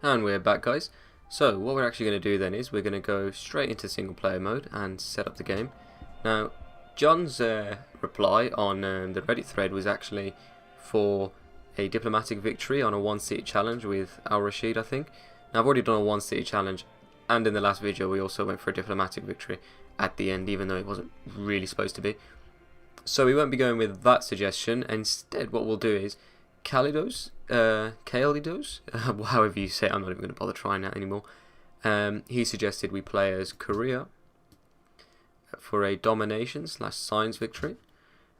And we're back, guys. So what we're actually going to do then is we're going to go straight into single player mode and set up the game. Now John's reply on the Reddit thread was actually for a diplomatic victory on a one-city challenge with Al Rashid, I think. Now I've already done a one-city challenge, and in the last video we also went for a diplomatic victory at the end, even though it wasn't really supposed to be. So we won't be going with that suggestion. Instead what we'll do is Kalidos, however you say it, I'm not even going to bother trying that anymore. He suggested we play as Korea for a domination/science victory,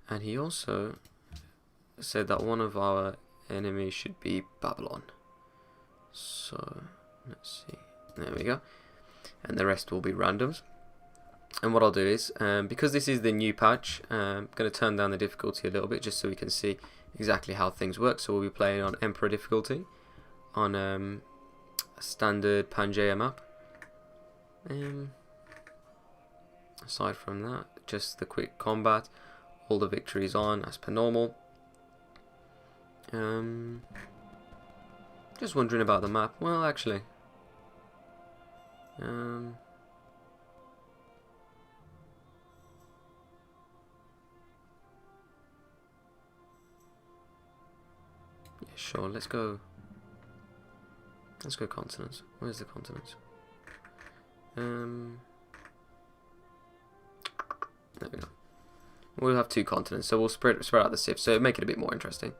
and he also said that one of our enemies should be Babylon. So let's see, there we go, and the rest will be randoms. And what I'll do is, because this is the new patch, I'm going to turn down the difficulty a little bit just so we can see exactly how things work. So we'll be playing on Emperor difficulty on a standard Pangaea map. Aside from that, just the quick combat, all the victories on as per normal. Just wondering about the map. Well, actually, yeah, sure. Let's go continents. Where's the continents? There we go. We'll have 2 continents, so we'll spread out the civ, so it'll make it a bit more interesting.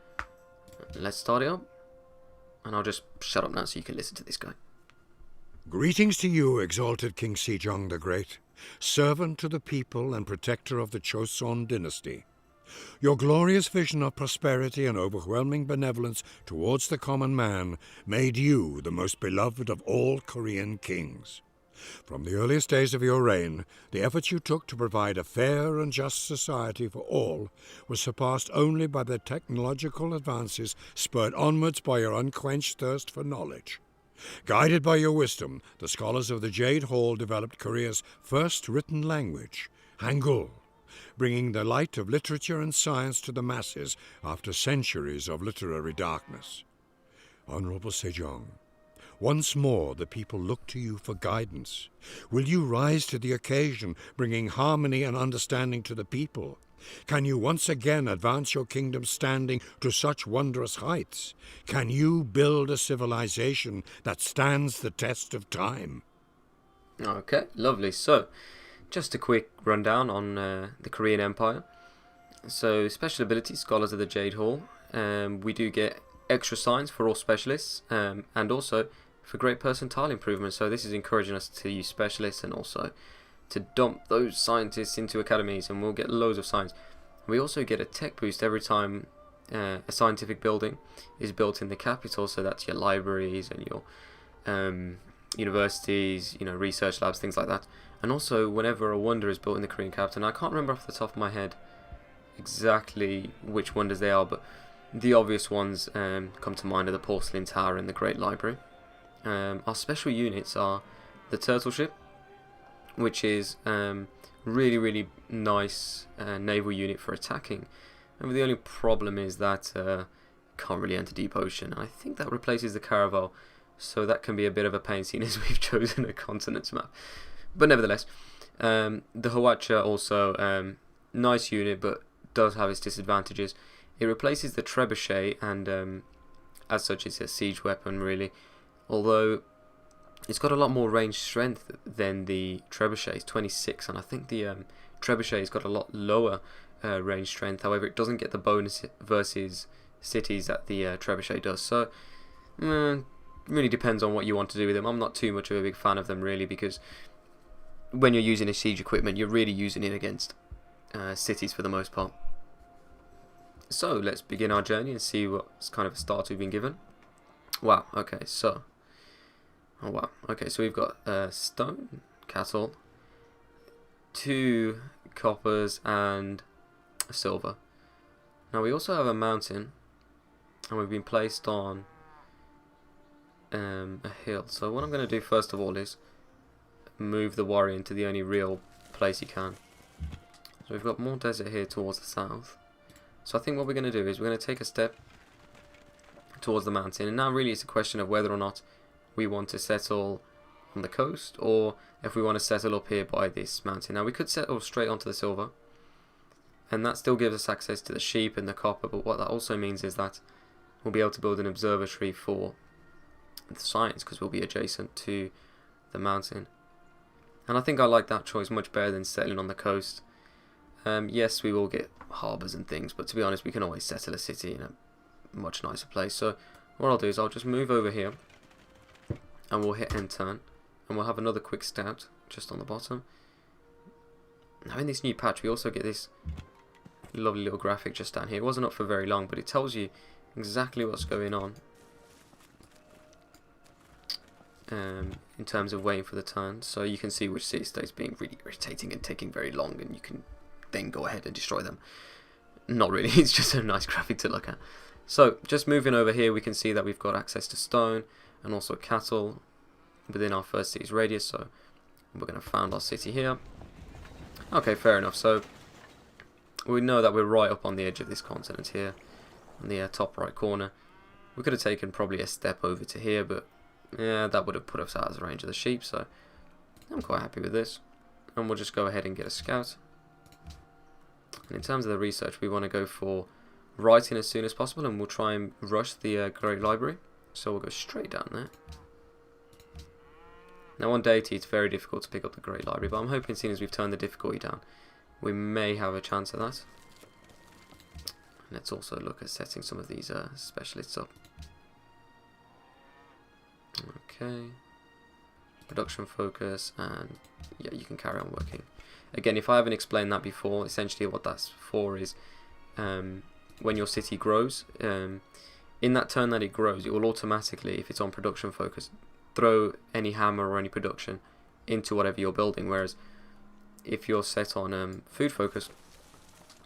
Let's start it up, and I'll just shut up now so you can listen to this guy. Greetings to you, exalted King Sejong the Great, servant to the people and protector of the Choson dynasty. Your glorious vision of prosperity and overwhelming benevolence towards the common man made you the most beloved of all Korean kings. From the earliest days of your reign, the efforts you took to provide a fair and just society for all were surpassed only by the technological advances spurred onwards by your unquenched thirst for knowledge. Guided by your wisdom, the scholars of the Jade Hall developed Korea's first written language, Hangul, bringing the light of literature and science to the masses after centuries of literary darkness. Honorable Sejong, once more the people look to you for guidance. Will you rise to the occasion, bringing harmony and understanding to the people? Can you once again advance your kingdom's standing to such wondrous heights? Can you build a civilization that stands the test of time? Okay, lovely. So, just a quick rundown on the Korean Empire. So, special abilities, Scholars of the Jade Hall. We do get extra science for all specialists, and also for great percentile improvement. So this is encouraging us to use specialists and also to dump those scientists into academies, and we'll get loads of science. We also get a tech boost every time a scientific building is built in the capital, so that's your libraries and your universities, research labs, things like that. And also whenever a wonder is built in the Korean capital, and I can't remember off the top of my head exactly which wonders they are, but the obvious ones come to mind are the Porcelain Tower and the Great Library. Our special units are the Turtle Ship, which is really, really nice naval unit for attacking. And the only problem is that can't really enter deep ocean. I think that replaces the Caravel, so that can be a bit of a pain, seeing as we've chosen a continents map. But nevertheless, the Hwacha also nice unit, but does have its disadvantages. It replaces the Trebuchet, and as such it's a siege weapon really, although it's got a lot more range strength than the Trebuchet. It's 26, and I think the Trebuchet has got a lot lower range strength. However, it doesn't get the bonus versus cities that the Trebuchet does, so really depends on what you want to do with them. I'm not too much of a big fan of them really, because when you're using a siege equipment, you're really using it against cities for the most part. So let's begin our journey and see what kind of a start we've been given. Wow, okay, so we've got stone, cattle, 2 coppers and silver. Now we also have a mountain, and we've been placed on a hill. So what I'm going to do first of all is move the warrior into the only real place you can. So we've got more desert here towards the south. So I think what we're going to do is we're going to take a step towards the mountain, and now really it's a question of whether or not we want to settle on the coast, or if we want to settle up here by this mountain. Now we could settle straight onto the silver, and that still gives us access to the sheep and the copper, but what that also means is that we'll be able to build an observatory for the science, because we'll be adjacent to the mountain. And I think I like that choice much better than settling on the coast. Yes, we will get harbours and things, but to be honest, we can always settle a city in a much nicer place. So what I'll do is I'll just move over here, and we'll hit end turn, and we'll have another quick scout just on the bottom. Now in this new patch, we also get this lovely little graphic just down here. It wasn't up for very long, but it tells you exactly what's going on in terms of waiting for the turn. So you can see which city-states being really irritating and taking very long, and you can then go ahead and destroy them. Not really, it's just a nice graphic to look at. So just moving over here, we can see that we've got access to stone and also cattle within our first city's radius. So we're going to found our city here. Okay, fair enough. So we know that we're right up on the edge of this continent here, on the top right corner. We could have taken probably a step over to here, but yeah, that would have put us out of the range of the sheep, so I'm quite happy with this. And we'll just go ahead and get a scout. And in terms of the research, we want to go for writing as soon as possible, and we'll try and rush the Great Library. So we'll go straight down there. Now on Deity, it's very difficult to pick up the Great Library, but I'm hoping, seeing as we've turned the difficulty down, we may have a chance of that. And let's also look at setting some of these specialists up. Okay, production focus, and yeah, you can carry on working. Again, if I haven't explained that before, essentially what that's for is when your city grows, in that turn that it grows, it will automatically, if it's on production focus, throw any hammer or any production into whatever you're building. Whereas if you're set on food focus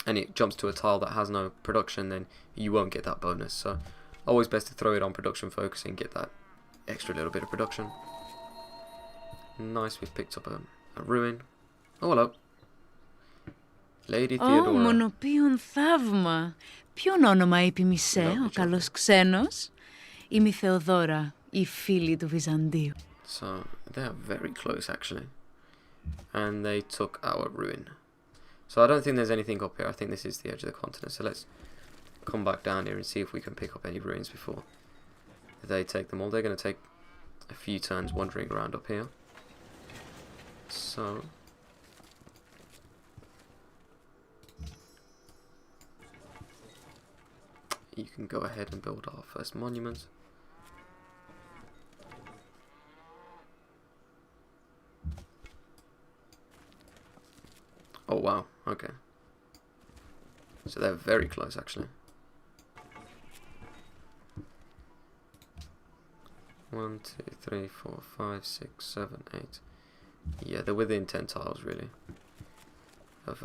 and it jumps to a tile that has no production, then you won't get that bonus. So always best to throw it on production focus and get that extra little bit of production. Nice, we've picked up a ruin. Oh, hello. Lady Theodora. Μονοποιούν θαύμα. Ποιον όνομα επιμισέ ο καλός ξένος? Είμαι η Θεοδώρα, η φίλη του Βυζαντίου. So, they're very close actually. And they took our ruin. So I don't think there's anything up here. I think this is the edge of the continent. So let's come back down here and see if we can pick up any ruins before they take them all. They're going to take a few turns wandering around up here. So you can go ahead and build our first monument. Oh wow, okay. So they're very close actually. 1, 2, 3, 4, 5, 6, 7, 8. Yeah, they're within 10 tiles really of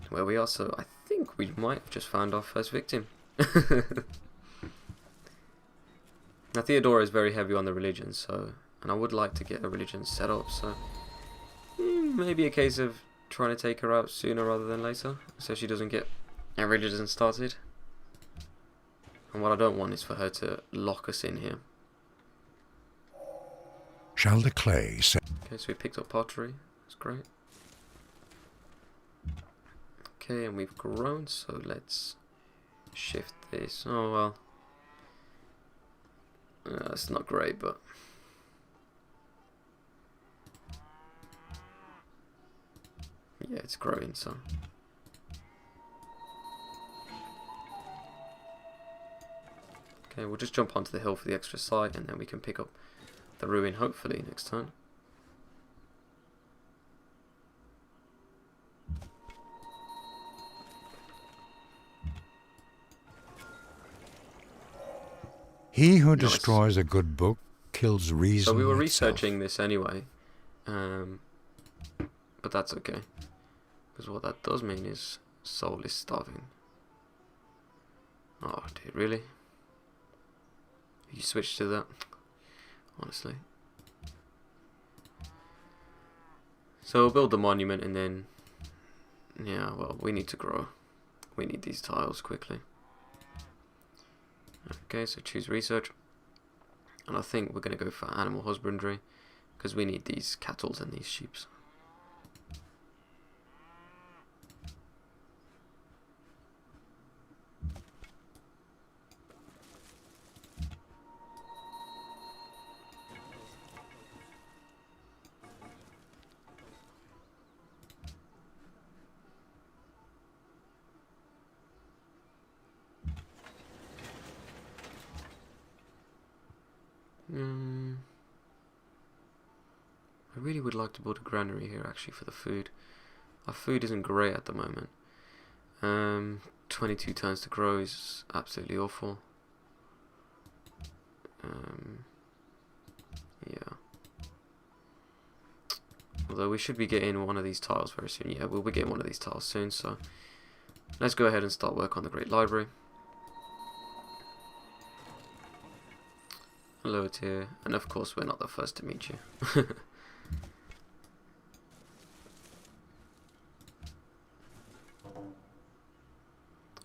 where we are, so I think we might have just found our first victim. Now Theodora is very heavy on the religion, so, and I would like to get a religion set up, so maybe a case of trying to take her out sooner rather than later, so she doesn't get a religion started. And what I don't want is for her to lock us in here. Shall the clay set? Okay, so we picked up pottery. That's great. Okay, and we've grown, so let's shift this. Oh well. That's not great, but yeah, it's growing, so. Okay, we'll just jump onto the hill for the extra side, and then we can pick up the ruin hopefully next turn. He who destroys a good book kills reason. So we were itself. researching this anyway, but that's okay, because what that does mean is soul is starving. Oh dear, really? You switched to that? Honestly. So we'll build the monument, and then, yeah, well, we need to grow. We need these tiles quickly. Okay, so choose research. And I think we're going to go for animal husbandry, because we need these cattle and these sheep. I really would like to build a granary here actually for the food. Our food isn't great at the moment. 22 turns to grow is absolutely awful. Yeah. Although we should be getting one of these tiles very soon. Yeah, we'll be getting one of these tiles soon, so let's go ahead and start work on the Great Library. Hello, dear. And of course we're not the first to meet you.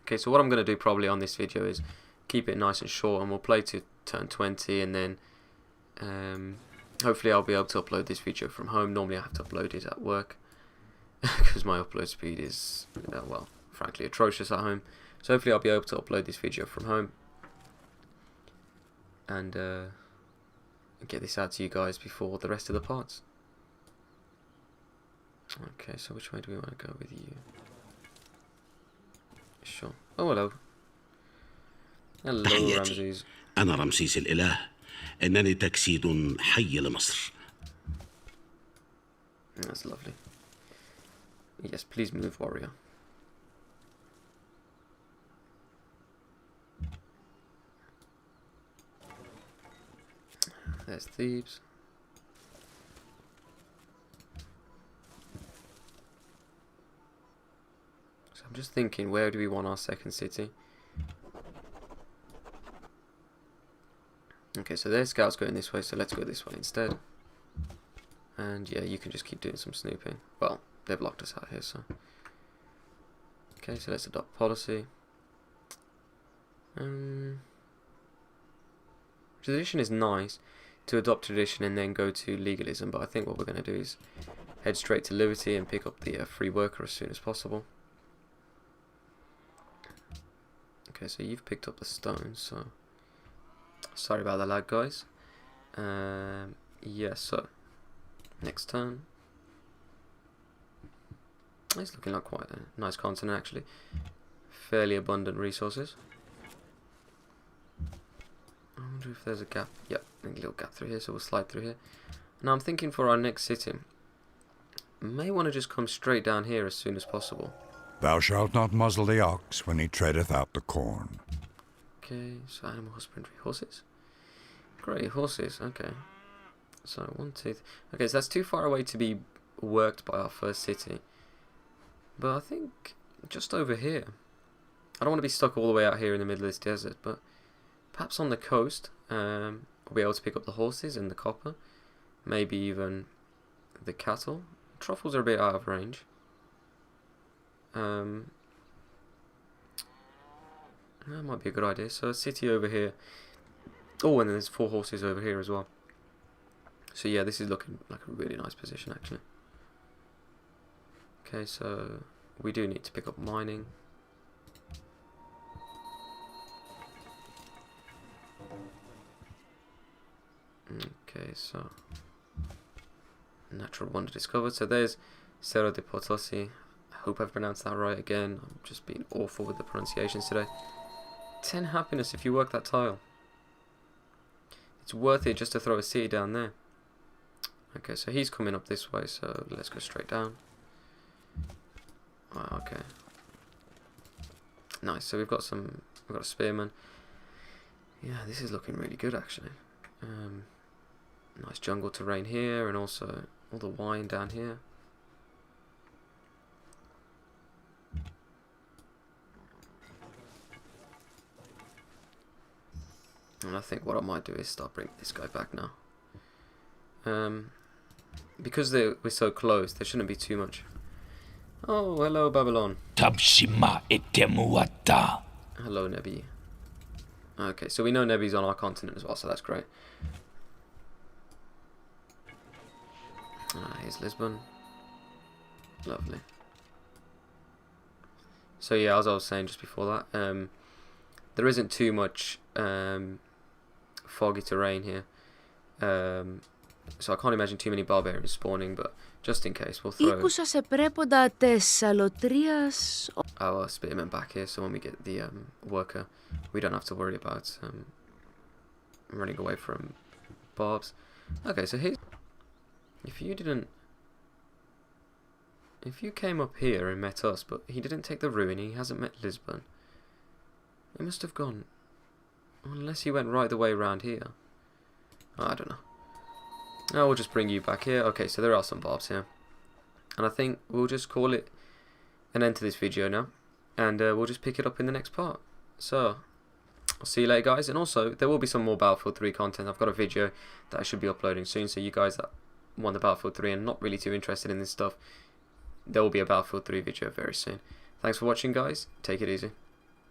Okay, so what I'm going to do probably on this video is keep it nice and short, and we'll play to turn 20, and then hopefully I'll be able to upload this video from home. Normally I have to upload it at work because my upload speed is, well, frankly atrocious at home. So hopefully I'll be able to upload this video from home and get this out to you guys before the rest of the parts. Okay, so which way do we want to go with you? Sure. Oh, hello. Hello, تحياتي. Ramses. أنا رمسيس الإله. إنني تجسيد حي لمصر. That's lovely. Yes, please move, warrior. There's Thebes. So I'm just thinking, where do we want our second city? Okay, so their scouts going this way, so let's go this way instead. And yeah, you can just keep doing some snooping. Well, they've locked us out here, so. Okay, so let's adopt policy. Tradition is nice to adopt tradition and then go to legalism, but I think what we're going to do is head straight to liberty and pick up the free worker as soon as possible. Okay, so you've picked up the stone, so sorry about the lag, guys. Yeah, so next turn. It's looking like quite a nice continent actually. Fairly abundant resources. I wonder if there's a gap. Yep, a little gap through here, so we'll slide through here. Now I'm thinking for our next city, may want to just come straight down here as soon as possible. Thou shalt not muzzle the ox when he treadeth out the corn. Okay, so animal husbandry, horses. Great, horses, okay. So 1, 2, okay, so that's too far away to be worked by our first city. But I think just over here. I don't want to be stuck all the way out here in the middle of this desert, but perhaps on the coast, we'll be able to pick up the horses and the copper. Maybe even the cattle. Truffles are a bit out of range. That might be a good idea. So a city over here. Oh, and there's 4 horses over here as well. So yeah, this is looking like a really nice position actually. Okay, so we do need to pick up mining. Okay, so natural wonder discovered. So there's Cerro de Potosi. I hope I've pronounced that right again. I'm just being awful with the pronunciations today. 10 happiness if you work that tile. It's worth it just to throw a city down there. Okay, so he's coming up this way, so let's go straight down. Wow, okay. Nice, so we've got a spearman. Yeah, this is looking really good actually. Nice jungle terrain here, and also all the wine down here. And I think what I might do is start bringing this guy back now. Because we're so close, there shouldn't be too much. Oh, hello Babylon. Tabshima etemuata. Hello Nebi. Okay, so we know Nebi's on our continent as well, so that's great. Here's Lisbon. Lovely. So yeah, as I was saying just before that, there isn't too much foggy terrain here. So I can't imagine too many barbarians spawning, but just in case, we'll throw Ήκουσα σε πρέποντα Θεσσαλοτρίας. our spearmen back here, so when we get the worker, we don't have to worry about running away from barbs. Okay, so here's... If you came up here and met us, but he didn't take the ruin, he hasn't met Lisbon. He must have gone... Unless he went right the way around here. Oh, I don't know. Now we'll just bring you back here. Okay, so there are some barbs here. And I think we'll just call it an end to this video now. And we'll just pick it up in the next part. So, I'll see you later, guys. And also, there will be some more Battlefield 3 content. I've got a video that I should be uploading soon. So you guys that want the Battlefield 3 and not really too interested in this stuff, there will be a Battlefield 3 video very soon. Thanks for watching, guys. Take it easy.